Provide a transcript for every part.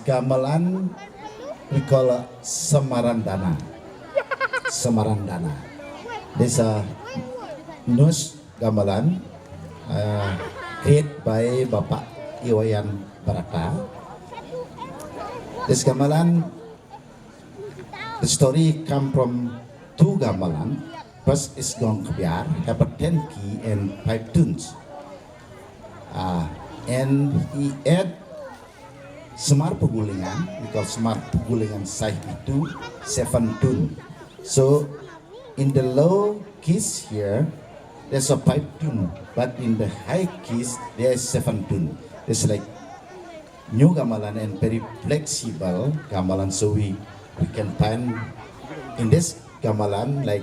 gamelan we call Samarandana. Samarandana. This nus gamelan created by Bapak Iwayan Barata. This gamelan, the story come from two gamelan. First is Gong Kebiar, have a 10 key and 5 tunes. And he add Semar Pegulingan, because Semar Pegulingan side itu 7 tune. So in the low keys here, there's a 5 tune, but in the high keys there is 7 tune. It's like new gamelan and very flexible gamelan, so we can find in this gamelan like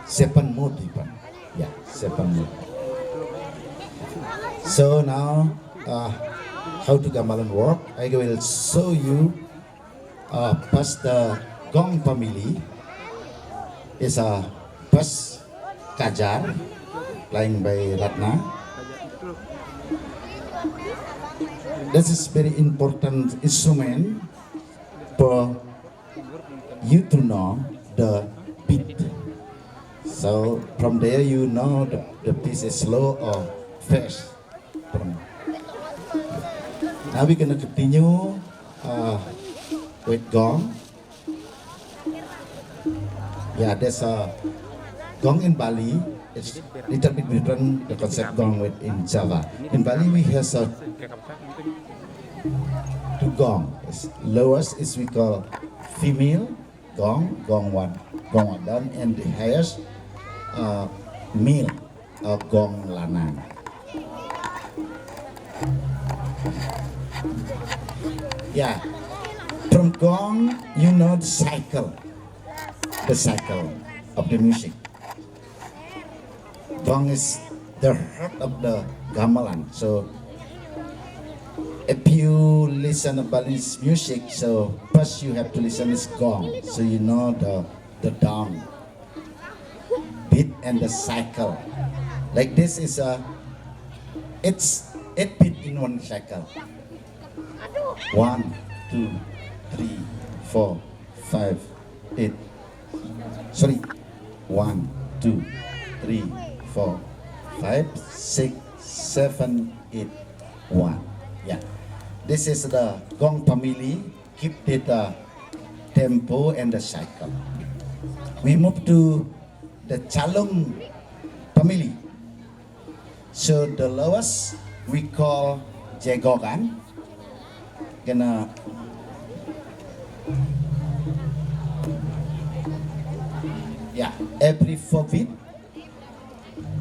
7 mode even. Yeah, 7 mode. So now how to gamelan work, I will show you first the gong family is a first kajar playing by Ratna. This is very important instrument for you to know the beat. So from there you know the piece is slow or fast. Now we're gonna continue with gong. Yeah, there's a gong in Bali. It's little bit different the concept gong with in Java. In Bali we have two gong. Lowest is we call female gong, gong one down, and the highest male gong lanang. Yeah, from gong you know the cycle of the music. Gong is the heart of the gamelan. So if you listen to Balinese music, so first you have to listen this gong, so you know the down beat and the cycle. Like this is it's 8 beat in one cycle. 1, 2, 3, 4, 5, 8. Sorry, 1, 2, 3, 4, 5, 6, 7, 8, 1. Yeah, this is the gong family. Keep the tempo and the cycle. We move to the Chalung family. So the lowest we call Jagogan. Gonna yeah, every 4 beat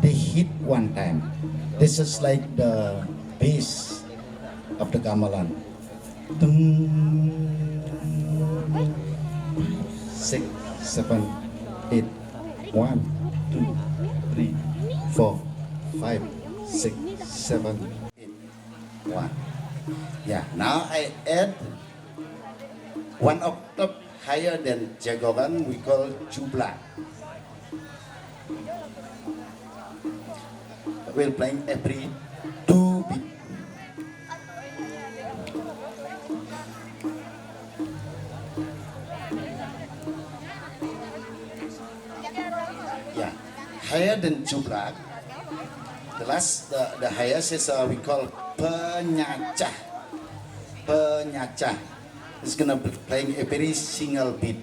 they hit one time. This is like the bass of the gamelan. 6, 7, 8, 1, 2, 3, 4, 5, 6, 7, 8, 1. Yeah, now I add one octave higher than Jagogan, we call Jubla. We're playing every 2 beat. Yeah, higher than Jubla. The last, the highest is we call Penyacah. Penyacah. It's gonna be playing a very single beat.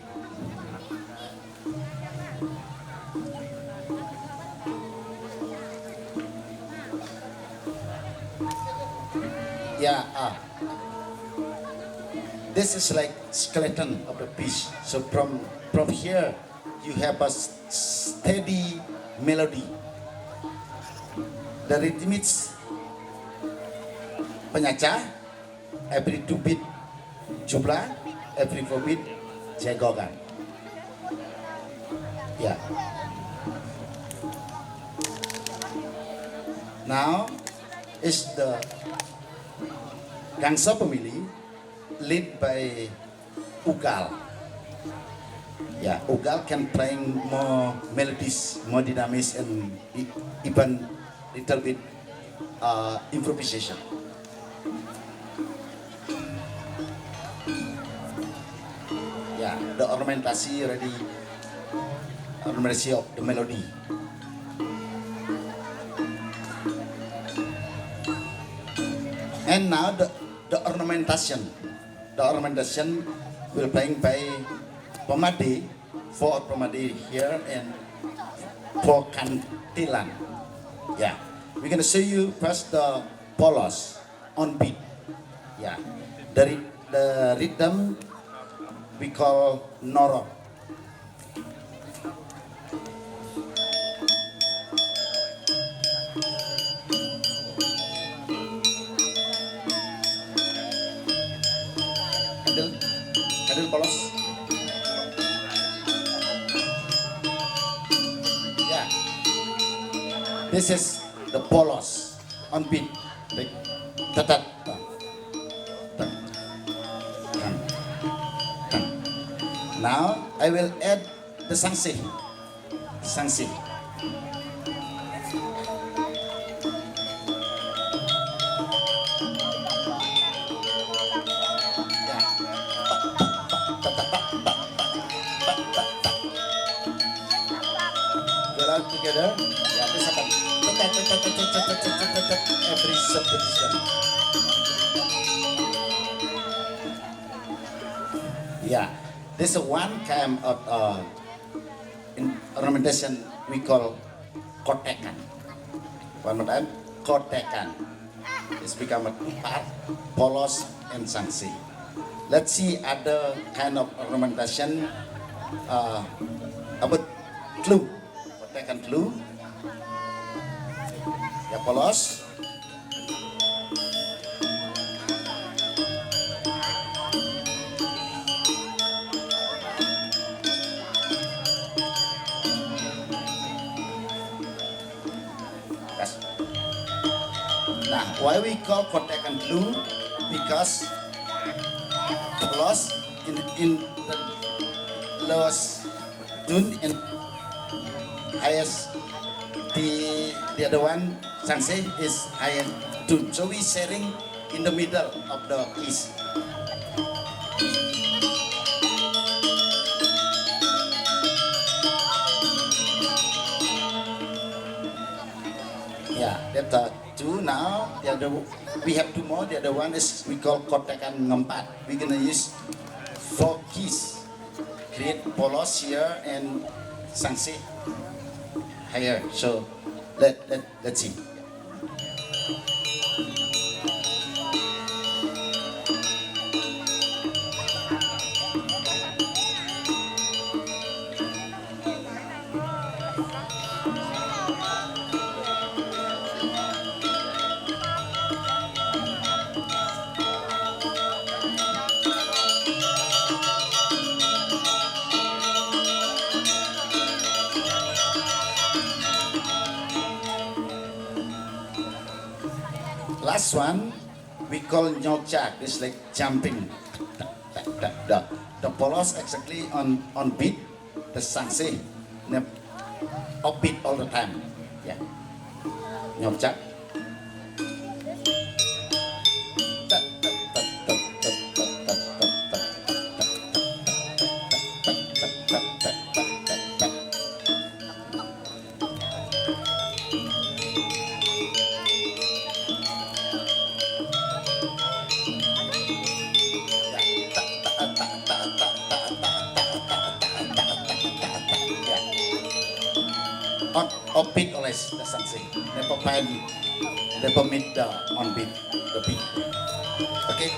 Yeah, this is like skeleton of the piece. So from here, you have a steady melody. The rhythm is Penyacah, every 2 beat Jubla, every 4 beat Jagogan. Yeah. Now is the Gangsa family led by Ugal. Yeah, Ugal can play more melodies, more dynamics, and even little bit improvisation. the ornamentasi already, ornamentasi of the melody. And now the ornamentation. The ornamentation will playing by pemadi, 4 pemadi here and 4 kantilan. Yeah, we're gonna show you first the polos on beat. Yeah, the rhythm we call norok. Kadil polos. Yeah, this is the polos on beat. Like tatat. Now I will add the sangsi. Sangsi. Together, yeah, this akan every subdivision. Yeah, this is one kind of ornamentation we call kotekan. One more time, kotekan. It's become a part, polos and sangsi. Let's see other kind of ornamentation about clue. Kotekan clue. Ya polos. Nah, why we call kotekan clue? Because polos in the lowest tune and highest, the other one sangse is higher tune, so we sharing in the middle of the keys. Yeah, that's two. Now the other, we have 2 more. The other one is we call kotekan ngempat. We're gonna use 4 keys, create polos here and sangse higher. So let's see. Last one we call nyokchak. It's like jumping. The polos exactly on beat. The sangse upbeat all the time. Yeah, nyokchak. Upbeat always the sangse. Never find, never meet the on beat, the beat. Okay.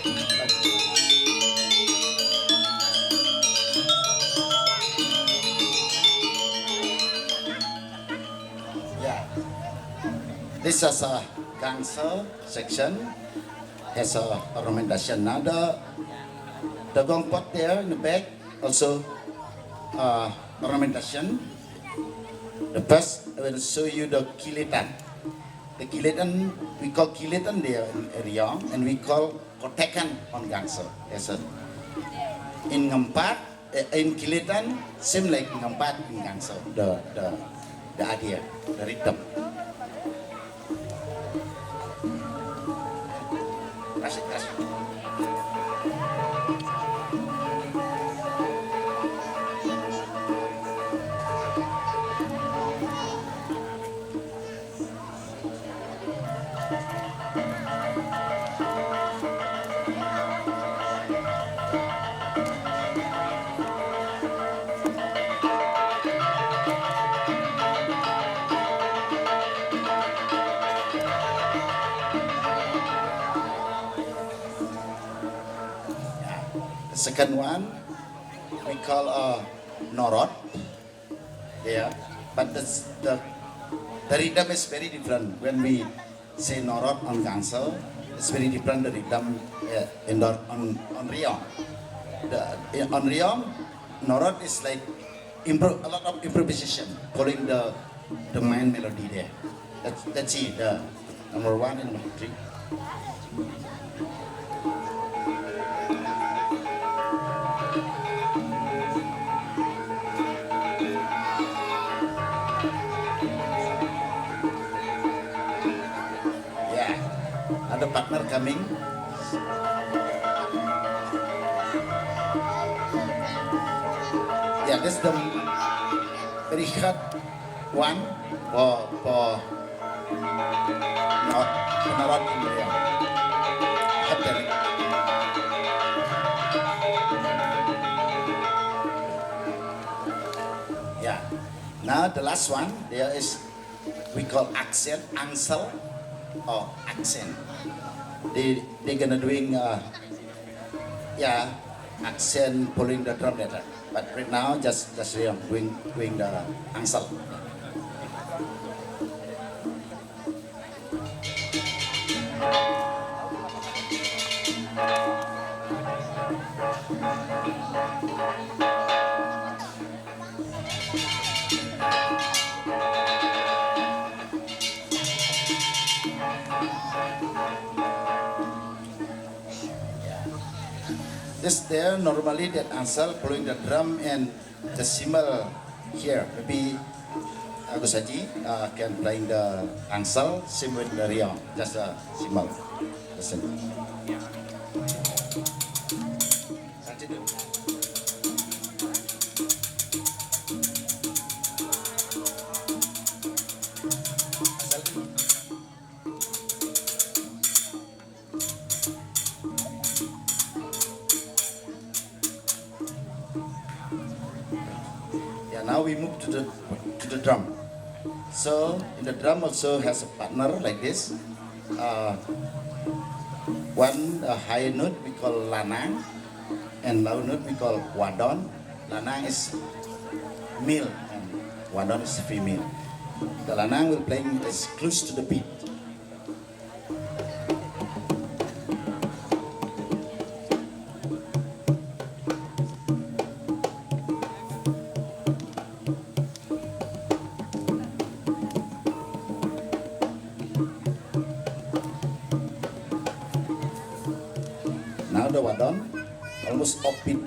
Yeah. This is a gangster section. Has a ornamentation. Now the gong pot there in the back also ornamentation. The first I will show you the kilitan. The kilitan we call kilitan there in Riau, and we call kotekan on gangster. Yes, sir. In ngempat, in kilitan, same like ngempat in gangster. The idea, the rhythm. Kasih. The second one we call norot. Yeah, but the rhythm is very different. When we say norot on cancel, it's very different the rhythm on Riong. On Riong, norot is like a lot of improvisation, following the main melody there. That's it. The number one and number three. The partner coming. Yeah, this is the very hot one for not in there. Yeah. Now the last one there is we call accent, ansel or accent. They're gonna doing accent pulling the drum later, but right now just doing the ansel. This there normally that ansel pulling the drum and the cymbal here. Maybe Agus Haji can playing the ansel, same with the Riong, just a cymbal. Listen. Continue. Now we move to the drum. So in the drum also has a partner like this. One high note we call lanang, and low note we call wadon. Lanang is male and wadon is female. The lanang will playing as close to the beat. Now the wadon almost offbeat.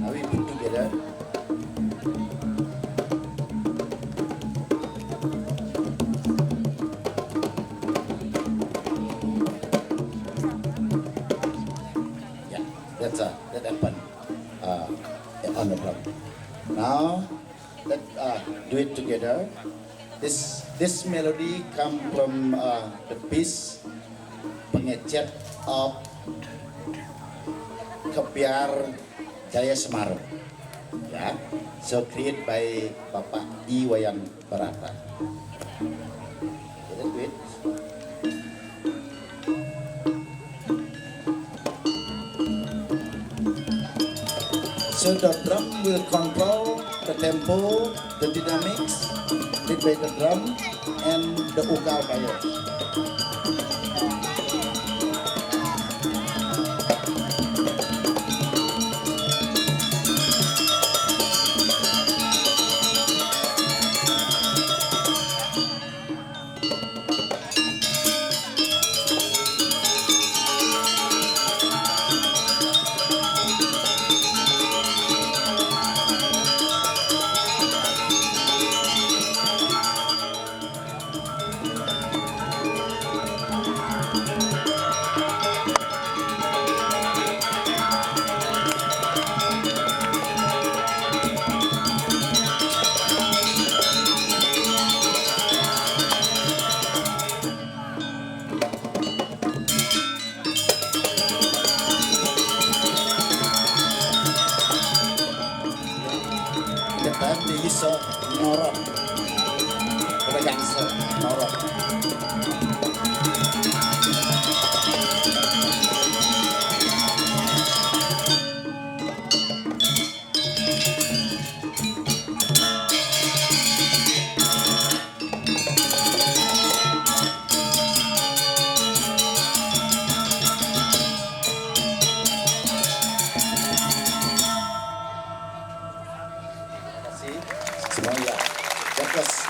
Now we put together. Yeah, that happened on the drum. Now. Let's do it together. This melody come from the piece Pengecet of Kepiar Jaya Semarang. Yeah, so created by Bapak I Wayan Barata. Let's do it. So the drum will control the tempo, the dynamics, led by the drum and the ukal kayo. dancer.